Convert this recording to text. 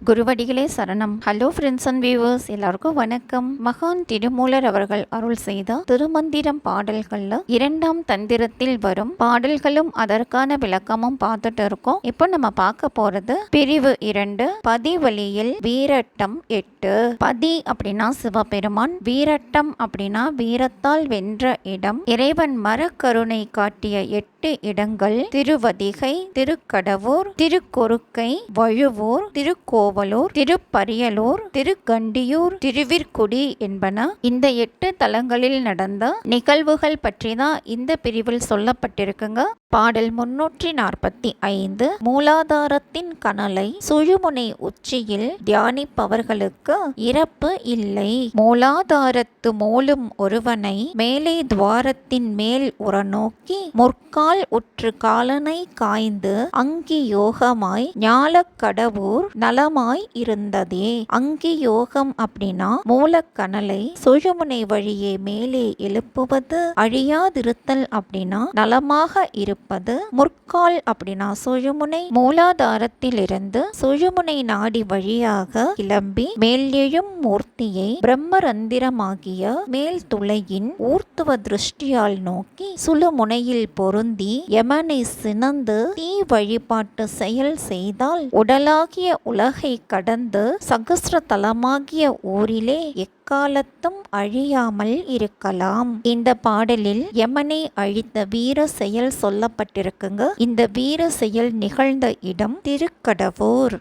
குருவடிகளே சரணம். Hello friends and viewers, எல்லாருக்கும் வணக்கம். மகான் திருமூலர் அவர்கள் அருள் செய்த திருமந்திரம் பாடல்கள்ல 2ஆம் தந்திரத்தில் வரும் பாடல்களும் அதற்கான விளக்கமும் பார்த்துட்டு இருக்கோம். இப்போ நம்ம பார்க்க போறது பிரிவு 2, பதிவழியில் வீரட்டம் 8. பதி அப்படின்னா சிவபெருமான், வீரட்டம் அப்படின்னா வீரத்தால் வென்ற இடம். இறைவன் மரக்கருணை காட்டிய 8 இடங்கள் திருவதிகை, திருக்கடவூர், திருக்கொருக்கை, வழுவூர், திருக்கோவலூர், திருப்பரியலூர், திருக்கண்டியூர், திருவிற்குடி என்பன. இந்த 8 தலங்களில் நடந்த நிகழ்வுகள் பற்றி தான் இந்த பிரிவில் சொல்லப்பட்டிருக்குங்க. பாடல் 345. மூலாதாரத்தின் கனலை சுழுமுனை உச்சியில் தியானிப்பவர்களுக்கு இறப்பு இல்லை. மூலாதாரத்து மூலும் ஒருவனை மேலே துவாரத்தின் மேல் உறநோக்கி முற்கால் உற்று காலனை காய்ந்து அங்கி யோகமாய் ஞாலக்கடவூர் நலமாய் இருந்ததே. அங்கி யோகம் அப்படின்னா மூலக்கனலை சுழுமுனை வழியே மேலே எழுப்புவது, அழியாதிருத்தல் அப்படின்னா நலமாக இருப்பது, முற்கால் அப்படின்னா சுழுமுனை மூலாதாரத்திலிருந்து சுழுமுனை நாடி வழியாக கிளம்பி மேல் எழும் மூர்த்தியை பிரம்மரந்திரமாகிய மேல் துளையின் ஊர்த்துவ திருஷ்டியால் நோக்கி சுழுமுனையில் பொருந்தி யமனை சினந்து தீ வழிபாட்டு செயல் செய்தால் உடலாகிய உலகை கடந்து சகஸ்ர தலமாகிய ஊரிலே காலத்தும் அழியாமல் இருக்கலாம். இந்த பாடலில் யமனை அழித்த வீர செயல் சொல்லப்பட்டிருக்குங்க. இந்த வீர செயல் நிகழ்ந்த இடம் திருக்கடவூர்.